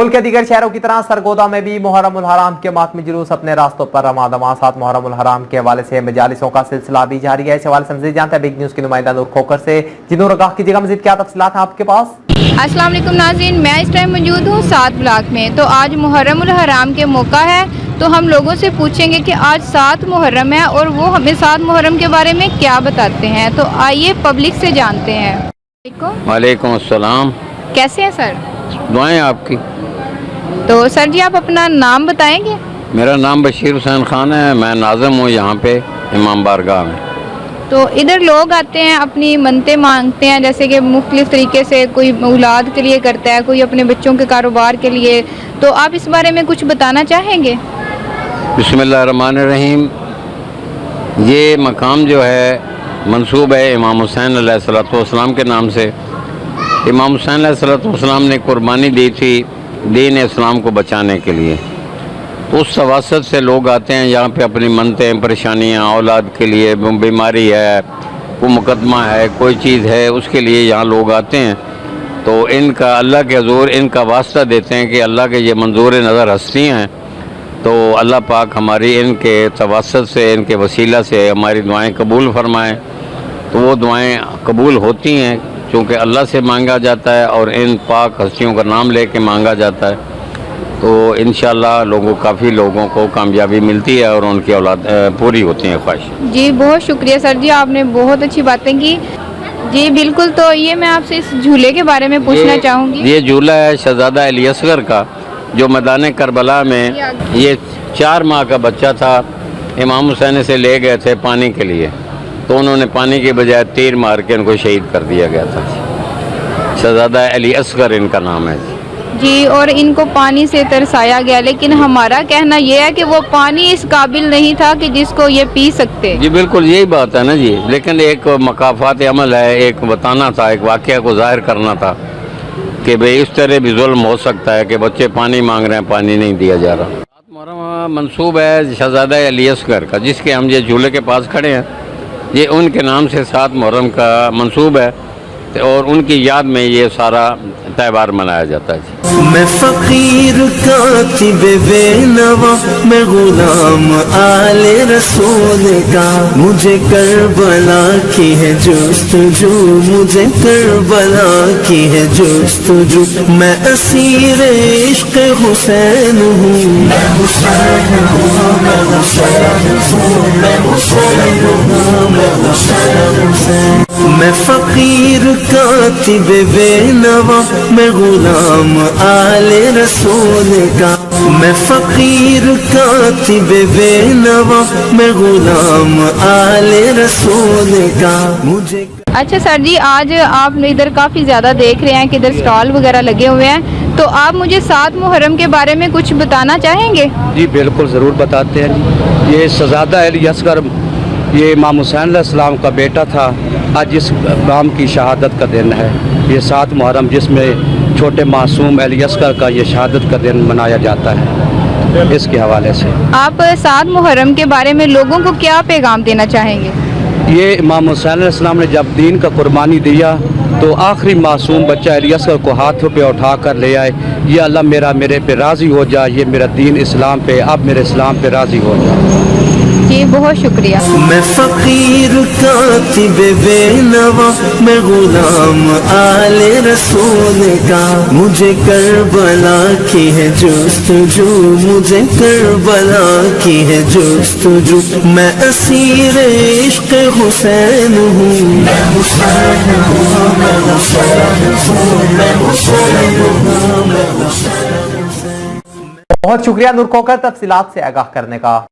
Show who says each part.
Speaker 1: मुल्क के दीगर शहरों की तरह सरगोदा में भी मुहर्रम उल हराम के मातमी जुलूस अपने रास्तों पर रवां दवां। साथ मुहर्रम उल हराम के हवाले से मजालिसों का सिलसिला भी जारी है। इस हवाले से मज़ीद जानते हैं बिग न्यूज़ की नुमाइंदा नूर खोकर से। जी नूर, आगाह कीजिएगा, मज़ीद क्या तफसीलात हैं आपके पास?
Speaker 2: अस्सलाम वालेकुम नाज़रीन, मैं इस टाइम मौजूद हूँ 7 ब्लॉक में। तो आज मुहर्रम उल हराम के मौका है, तो हम लोगों से पूछेंगे कि आज 7 मुहर्रम है और वो हमें 7 मुहर्रम के बारे में क्या बताते हैं। तो आइए पब्लिक से जानते हैं।
Speaker 3: वालेकुम अस्सलाम।
Speaker 2: कैसे हैं सर?
Speaker 3: दुआएं आपकी।
Speaker 2: तो सर जी, आप अपना नाम बताएंगे?
Speaker 3: मेरा नाम बशीर हुसैन खान है, मैं नाज़िम हूँ यहाँ पे इमाम बारगाह में।
Speaker 2: तो इधर लोग आते हैं, अपनी मन्नतें मांगते हैं, जैसे कि मुख्तलिफ तरीके से, कोई औलाद के लिए करता है, कोई अपने बच्चों के कारोबार के लिए। तो आप इस बारे में कुछ बताना चाहेंगे?
Speaker 3: बिस्मिल्लाहिर्रहमानिर्रहीम। ये मकाम जो है मंसूब है इमाम हुसैन अलैहिस्सलाम के नाम से। इमाम हुसैन अलैहिस्सलाम ने कुर्बानी दी थी दीन इस्लाम को बचाने के लिए। तो उस सवासत से लोग आते हैं यहाँ पे अपनी मन्नतें, परेशानियाँ, औलाद के लिए, बीमारी है, कोई मुकदमा है, कोई चीज़ है, उसके लिए यहाँ लोग आते हैं। तो इनका अल्लाह के हज़ूर इनका वास्ता देते हैं कि अल्लाह के ये मंजूर नज़र हस्ती हैं, तो अल्लाह पाक हमारी इनके तवसत से, इनके वसीला से हमारी दुआएं कबूल फरमाएं। तो वो दुआएं कबूल होती हैं क्योंकि अल्लाह से मांगा जाता है और इन पाक हस्तियों का नाम लेके मांगा जाता है। तो इंशाअल्लाह काफ़ी लोगों को कामयाबी मिलती है और उनकी औलाद पूरी होती हैं ख्वाहिश।
Speaker 2: जी बहुत शुक्रिया सर जी, आपने बहुत अच्छी बातें की। जी बिल्कुल। तो ये मैं आपसे इस झूले के बारे में पूछना चाहूँगी।
Speaker 3: ये झूला है शहजादा अली असगर का, जो मैदान करबला में ये 4 माह का बच्चा था। इमाम हुसैन से ले गए थे पानी के लिए, तो उन्होंने पानी के बजाय तीर मार के उनको शहीद कर दिया गया था। शहजादा अली असगर इनका नाम है
Speaker 2: जी। और इनको पानी से तरसाया गया, लेकिन हमारा कहना यह है कि वो पानी इस काबिल नहीं था कि जिसको ये पी सकते।
Speaker 3: जी बिल्कुल यही बात है ना जी। लेकिन एक मकाफात अमल है, एक बताना था, एक वाक़या को ज़ाहिर करना था कि भाई इस तरह भी जुल्म हो सकता है कि बच्चे पानी मांग रहे हैं, पानी नहीं दिया जा रहा। 7 मुहर्रम मंसूब है शहजादा अली असगर का, जिसके हम ये झूले के पास खड़े हैं। ये उनके नाम से 7 मुहर्रम का मंसूब है और उनकी याद में ये सारा त्यौहार मनाया जाता है।
Speaker 4: मैं फकीर कातिब बेनवा, मैं गुलाम आले रसूल का, मुझे करबला की है जुस्तजू, मुझे करबला की है जुस्तजू। मैं असीर इश्क हुसैन हूँ, मैं हुसैन हूँ, मैं हुसैन हूँ, मैं हुसैन हूँ, मैं हुसैन हूँ। मैं फकीर कातिब बेनवा, मैं गुलाम आले रसूल का, मैं फकीर कातिब बेनवा, मैं गुलाम आले रसूल का, मुझे।
Speaker 2: अच्छा सर जी, आज आप इधर काफ़ी ज़्यादा देख रहे हैं कि इधर स्टॉल वगैरह लगे हुए हैं, तो आप मुझे 7 मुहर्रम के बारे में कुछ बताना चाहेंगे?
Speaker 5: जी बिल्कुल ज़रूर बताते हैं। ये शहजादा अली असगर ये इमाम हुसैन अलैहिस्सलाम का बेटा था। आज इस नाम की शहादत का दिन है, ये 7 मुहर्रम, जिसमें छोटे मासूम अली असगर का ये शहादत का दिन मनाया जाता है। इसके हवाले से
Speaker 2: आप 7 मुहर्रम के बारे में लोगों को क्या पैगाम देना चाहेंगे?
Speaker 5: ये इमाम हुसैन अलैहिस्सलाम ने जब दीन का कुर्बानी दिया तो आखिरी मासूम बच्चा अली असगर को हाथों पे उठा कर ले आए। ये अल्लाह मेरे पे राज़ी हो जा, ये मेरा दीन इस्लाम पे, अब मेरे इस्लाम पे राज़ी हो जा।
Speaker 2: जी बहुत शुक्रिया।
Speaker 4: मैं फकीर कातिब बेनवा, मैं गुलाम आले रसूल का, मुझे करबला की है जुस्तजू, मुझे करबला की है जुस्तजू। मैं असीर इश्क हुसैन हूँ, मैं हुसैन हूँ, मैं हुसैन हूँ, मैं हुसैन हूँ, मैं हुसैन हूँ।
Speaker 1: बहुत शुक्रिया नूर खोकर तफसीलात से आगाह करने का।